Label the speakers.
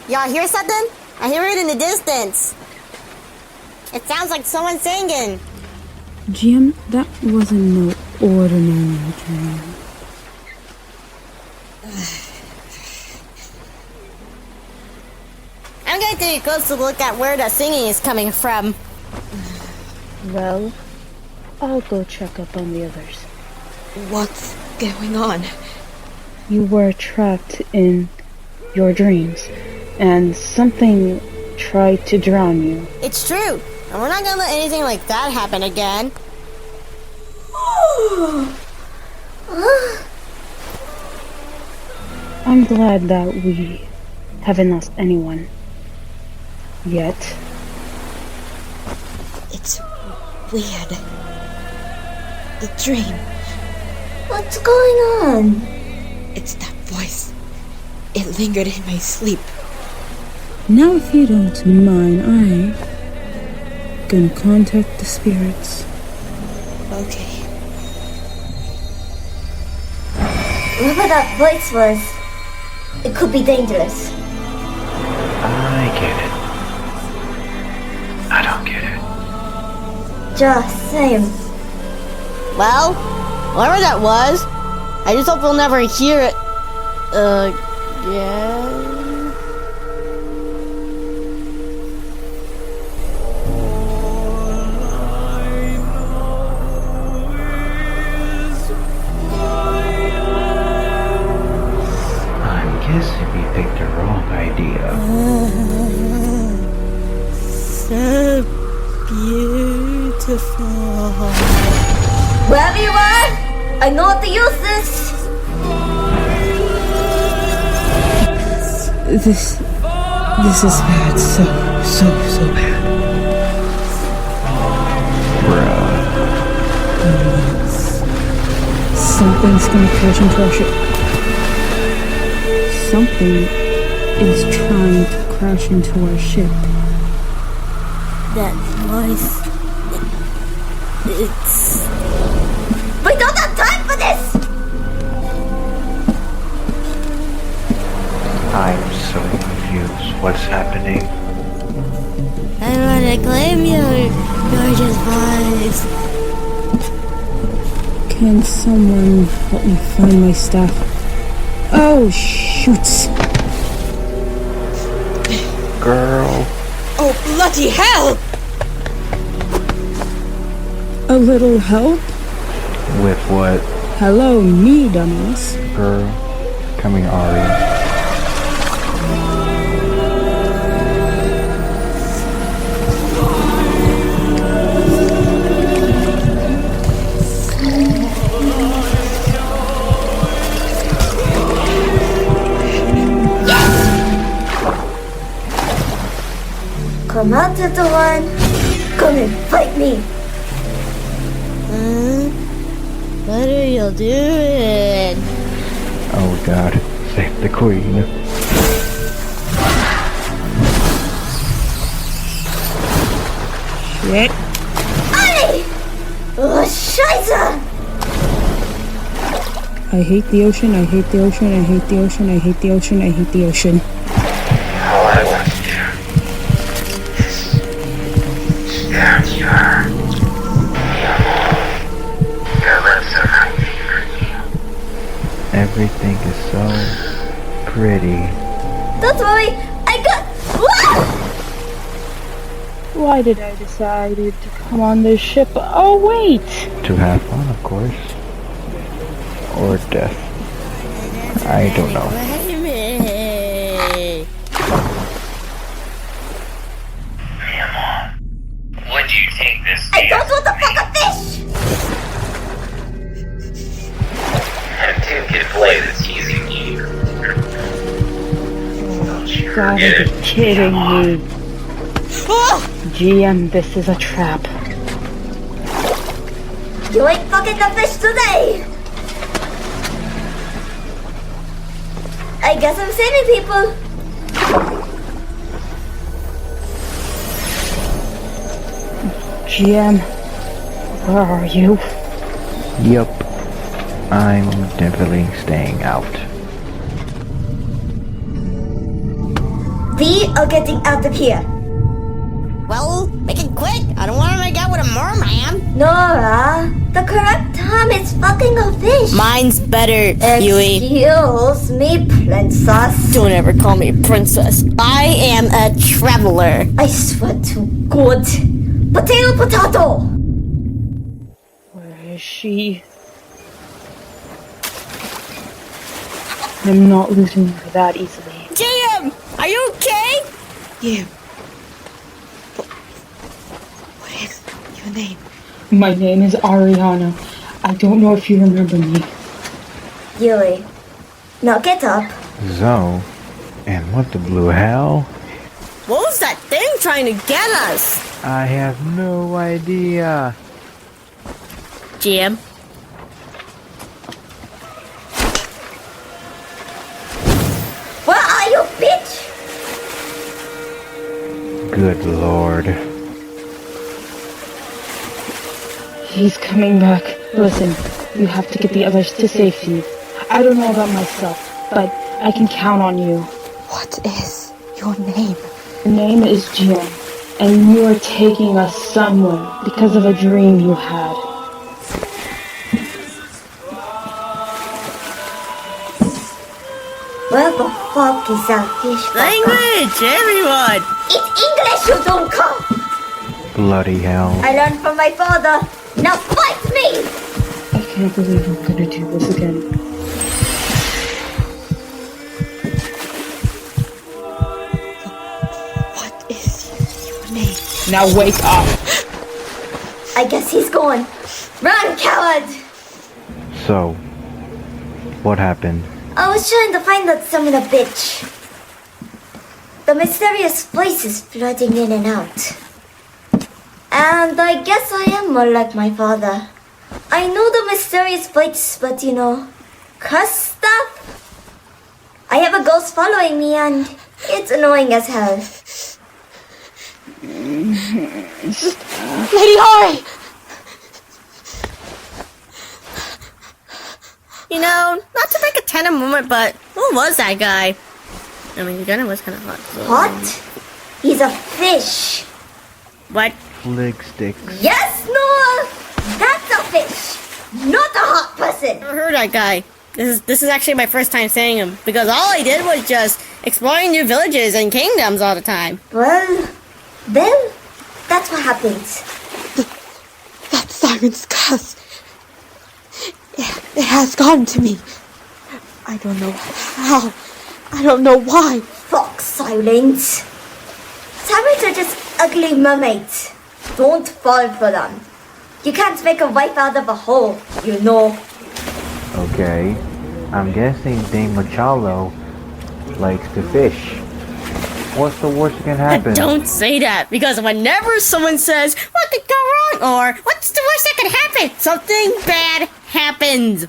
Speaker 1: Y'all hear something? I hear it in the distance. It sounds like someone singing.
Speaker 2: Jim, that wasn't no ordinary dream.
Speaker 1: I'm going to take a closer look at where the singing is coming from.
Speaker 2: Well, I'll go check up on the others.
Speaker 3: What's going on?
Speaker 2: You were trapped in your dreams, and something tried to drown you.
Speaker 1: It's true, and we're not going to let anything like that happen again.
Speaker 2: I'm glad that we haven't lost anyone yet.
Speaker 3: It's weird. The dream.
Speaker 4: What's going on?
Speaker 3: It's that voice. It lingered in my sleep.
Speaker 2: Now if you don't mind, I'm gonna contact the spirits.
Speaker 3: Okay.
Speaker 4: Whoever that voice was, it could be dangerous.
Speaker 5: I get it. I don't get it.
Speaker 4: Just same.
Speaker 1: Well, whatever that was, I just hope we'll never hear it again.
Speaker 5: I'm guessing we picked the wrong idea.
Speaker 1: So beautiful.
Speaker 4: Wherever you are, I know what to use this.
Speaker 2: This is bad. So bad. Something's gonna crash into our ship. Something is trying to crash into our ship.
Speaker 1: That voice. It's...
Speaker 4: We don't have time for this!
Speaker 5: I'm so confused. What's happening?
Speaker 1: I wanna claim your gorgeous voice.
Speaker 2: Can someone help me find my stuff? Oh, shoots.
Speaker 5: Girl.
Speaker 3: Oh, bloody hell!
Speaker 2: A little help?
Speaker 5: With what?
Speaker 2: Hello, me, dummies.
Speaker 5: Girl. Come here, Aria.
Speaker 4: Come out, little one. Come and fight me.
Speaker 1: What are you doing?
Speaker 5: Oh god. Save the queen.
Speaker 2: Shit.
Speaker 4: Hey! Oh, Scheiße!
Speaker 2: I hate the ocean, I hate the ocean, I hate the ocean, I hate the ocean, I hate the ocean.
Speaker 5: All I want to do is stab your lips are my favorite meal. Everything is so pretty.
Speaker 4: Don't worry, I got...
Speaker 2: Why did I decide to come on this ship? Oh, wait!
Speaker 5: To have fun, of course. Or death. I don't know. Would you take this?
Speaker 4: I don't want to fuck a fish!
Speaker 5: Tim can play the teasing you.
Speaker 2: You gotta be kidding me. GM, this is a trap.
Speaker 4: You ain't fucking the fish today! I guess I'm saving people.
Speaker 2: GM, where are you?
Speaker 5: Yup. I'm definitely staying out.
Speaker 4: We are getting out of here.
Speaker 1: Well, make it quick. I don't want to make out with a merman.
Speaker 4: Nora, the correct term is fucking a fish.
Speaker 3: Mine's better, Yui.
Speaker 4: Excuse me, princess.
Speaker 3: Don't ever call me princess. I am a traveler.
Speaker 4: I swear to God. Potato!
Speaker 2: Where is she? I'm not losing her that easily.
Speaker 3: GM, are you okay? Yeah. What is your name?
Speaker 2: My name is Ariana. I don't know if you remember me.
Speaker 4: Yui. Now get up.
Speaker 5: So, and what the blue hell?
Speaker 3: What was that thing trying to get us?
Speaker 5: I have no idea.
Speaker 3: GM.
Speaker 4: Where are you, bitch?
Speaker 5: Good lord.
Speaker 2: He's coming back. Listen, you have to get the others to safety. I don't know about myself, but I can count on you.
Speaker 3: What is your name?
Speaker 2: Your name is Jim, and you are taking us somewhere because of a dream you had.
Speaker 4: Where the fuck is that fish fucker?
Speaker 3: Language, everyone.
Speaker 4: It's English, you don't come!
Speaker 5: Bloody hell.
Speaker 4: I learned from my father. Now fight me!
Speaker 2: I can't believe I'm gonna do this again.
Speaker 3: What is your name?
Speaker 2: Now wake up!
Speaker 4: I guess he's gone. Run, coward!
Speaker 5: So, what happened?
Speaker 4: I was trying to find that son of a bitch. The mysterious place is flooding in and out. And I guess I am more like my father. I know the mysterious place, but you know, cursed stuff? I have a ghost following me and it's annoying as hell.
Speaker 3: Lady Ari! You know, not to make a tender moment, but who was that guy? I mean, the gunner was kind of hot. So.
Speaker 4: What? He's a fish.
Speaker 3: What?
Speaker 5: Flick sticks.
Speaker 4: Yes, Noah! That's a fish, not a hot person.
Speaker 3: Never heard of that guy. This is actually my first time saying him, because all I did was just exploring new villages and kingdoms all the time.
Speaker 4: Well, then, that's what happens.
Speaker 3: That siren's curse. It has gotten to me. I don't know how. I don't know why.
Speaker 4: Fuck silence. Sirens are just ugly mermaids. Don't fall for them. You can't make a wife out of a hole, you know.
Speaker 5: Okay. I'm guessing Dame Monticello likes to fish. What's the worst that can happen?
Speaker 3: Don't say that, because whenever someone says, what could go wrong, or what's the worst that could happen, something bad happens.